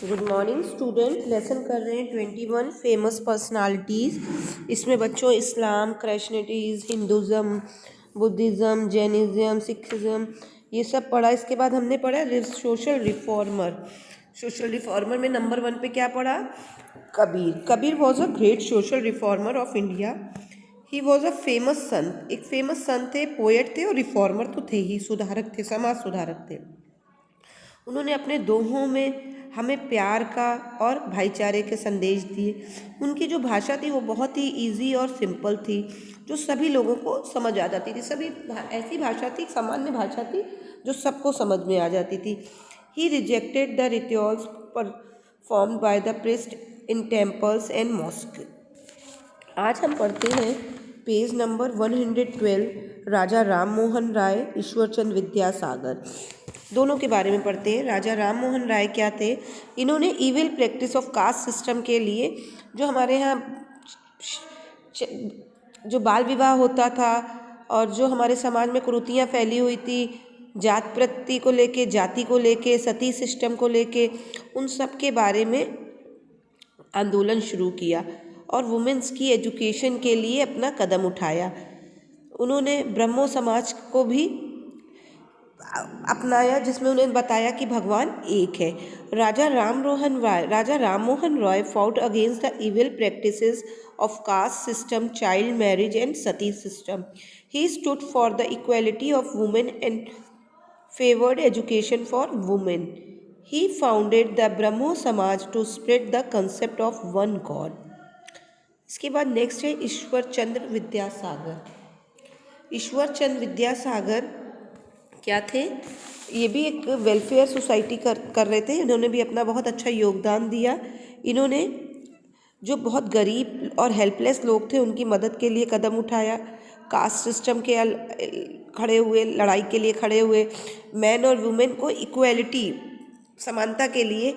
Good morning student. Lesson कर रहे हैं 21 फेमस पर्सनालिटीज़। इसमें बच्चों इस्लाम, क्रिश्चियनिटीज़, हिंदुज़म, बुद्धिज़्म, जैनिज़्म, सिखिज़म ये सब पढ़ा। इसके बाद हमने पढ़ा सोशल रिफॉर्मर। सोशल रिफॉर्मर में नंबर 1 पे क्या पढ़ा? Kabir. Kabir was a great social reformer of India. He was a famous संत। एक फेमस संत थे, पोएट थे और रिफॉर्मर तो थे ही, सुधारक थे, समाज सुधारक थे। उन्होंने अपने दोहों में हमें प्यार का और भाईचारे के संदेश दिए। उनकी जो भाषा थी वो बहुत ही इजी और सिंपल थी, जो सभी लोगों को समझ आ जाती थी। ऐसी भाषा थी, सामान्य भाषा थी जो सबको समझ में आ जाती थी। He rejected the rituals performed by the priest in temples and mosque. आज हम पढ़ते हैं पेज नंबर 112, राजा राम मोहन राय, ईश्वरचंद विद्यासागर। दोनों के बारे में पढ़ते हैं। राजा राम मोहन राय क्या थे? इन्होंने evil practice of caste system के लिए, जो हमारे यहाँ जो बाल विवाह होता था और जो हमारे समाज में कुरीतियाँ फैली हुई थी, जात प्रति को लेके, जाति को लेके, सती सिस्टम को लेके, उन सब के बारे में आंदोलन शुरू किया और वुमेन्स की एजुकेशन के लिए अपना कदम उठाया। उन्होंने ब्रह्मो समाज को भी अपनाया, जिसमें उन्हें बताया कि भगवान एक है। राजा Ram Mohan Roy fought against the evil practices of caste system, child marriage and sati system. He stood for the equality of women and favored education for women. He founded the Brahmo Samaj to spread the concept of one God. इसके बाद next है ईश्वर चंद्र विद्यासागर। ईश्वर चंद्र विद्यासागर क्या थे? ये भी एक welfare society कर रहे थे। इन्होंने भी अपना बहुत अच्छा योगदान दिया। इन्होंने जो बहुत गरीब और हेल्पलेस लोग थे उनकी मदद के लिए कदम उठाया। कास्ट सिस्टम के खड़े हुए, लड़ाई के लिए खड़े हुए। मैन और वुमेन को इक्वेलिटी, समानता के लिए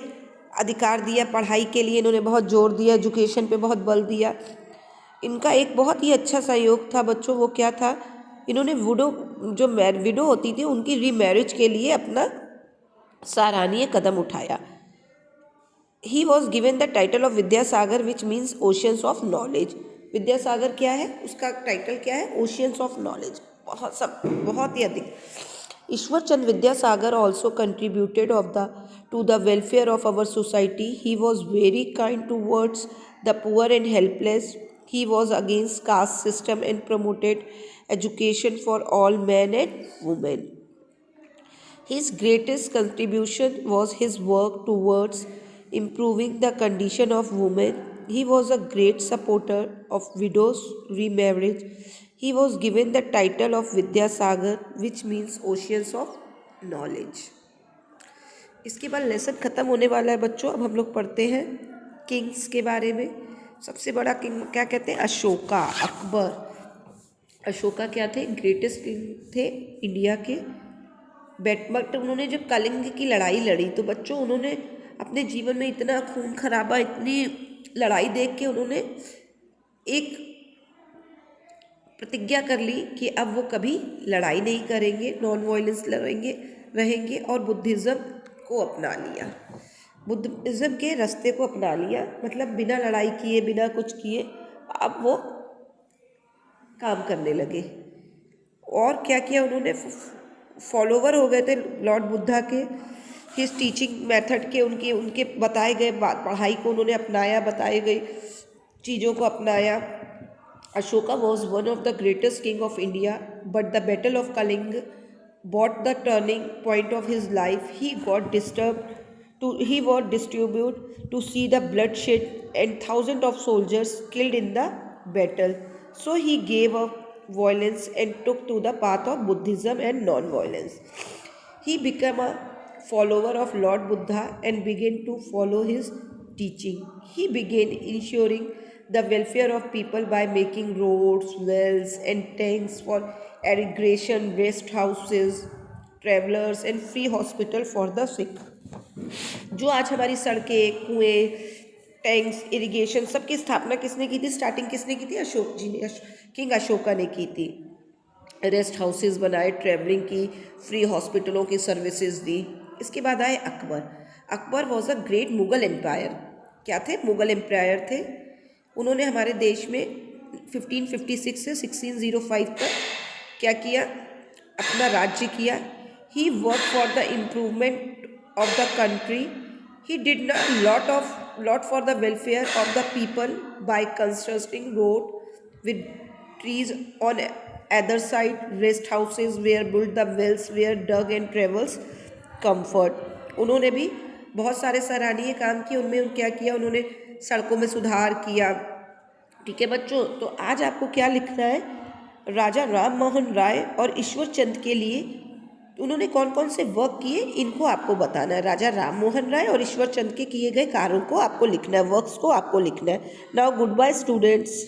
अधिकार दिया। पढ़ाई के लिए इन्होंने बहुत जोर दिया, एजुकेशन पे बहुत बल दिया। इनका एक बहुत ही अच्छा सहयोग था बच्चों, वो क्या था? इन्होंने विडो होती थी उनकी रीमैरिज के लिए अपना सराहनीय कदम उठाया। He was given the title of Vidyasagar which means oceans of knowledge. Vidyasagar क्या है? उसका टाइटल क्या है? Oceans of knowledge. बहुत ही अधिक। Ishwar Chandra Vidyasagar also contributed to the welfare of our society. He was very kind towards the poor and helpless. He was against caste system and promoted education for all men and women. His greatest contribution was his work towards improving the condition of women. He was a great supporter of widows' remarriage. He was given the title of Vidyasagar, which means oceans of knowledge. इसके बाद lesson ख़त्म होने वाला है बच्चों। अब हम लोग पढ़ते हैं किंग्स के बारे में। सबसे बड़ा किंग क्या कहते हैं? अशोका, अकबर। अशोका क्या थे? ग्रेटेस्ट किंग थे इंडिया के। बट उन्होंने जब कलिंग की लड़ाई लड़ी तो बच्चों उन्होंने अपने जीवन में इतना खून खराबा, इतनी लड़ाई देख के उन्होंने एक प्रतिज्ञा कर ली कि अब वो कभी लड़ाई नहीं करेंगे, नॉन वायलेंस रहेंगे और बुद्धिज़्म को अपना लिया। बुद्धिज़्म के रास्ते को अपना लिया, मतलब बिना लड़ाई किए, बिना कुछ किए अब वो काम करने लगे। और क्या किया उन्होंने? फॉलोवर हो गए थे लॉर्ड बुद्धा के। हिज टीचिंग मेथड के, उनके बताए गए पढ़ाई को उन्होंने अपनाया, बताई गई चीज़ों को अपनाया। Ashoka was one of the greatest king of India, but the battle of Kalinga brought the turning point of his life. He was disturbed to see the bloodshed and thousands of soldiers killed in the battle. So he gave up violence and took to the path of Buddhism and non-violence. He became a follower of Lord Buddha and began to follow his teaching. He began ensuring the welfare of people by making roads, wells and tanks for irrigation, rest houses, travelers and free hospital for the sick. जो आज हमारी सड़कें, कुएं, tanks, irrigation सबकी स्थापना किसने की थी? स्टार्टिंग किसने की थी? अशोक जी ने, किंग अशोका ने की थी। रेस्ट हाउसेस बनाए, ट्रैवलिंग की, फ्री हॉस्पिटलों की सर्विसेज दी। इसके बाद आए Akbar. Akbar was a great Mughal empire. क्या थे? मुगल एम्पायर थे। उन्होंने हमारे देश में 1556 से 1605 तक क्या किया? अपना राज्य किया। He work for the improvement of the country. He did lot for the welfare of the people by constructing road with trees on either side. Rest houses were built, the wells were dug and travels comfort। उन्होंने भी बहुत सारे सराहनीय काम किए। उनमें क्या किया? उन्होंने सड़कों में सुधार किया। ठीक है बच्चों, तो आज आपको क्या लिखना है? राजा राम मोहन राय और ईश्वर चंद के लिए उन्होंने कौन कौन से वर्क किए, इनको आपको बताना है। राजा राम मोहन राय और ईश्वर चंद के किए गए कार्यों को आपको लिखना है, वर्क्स को आपको लिखना है। Now goodbye students.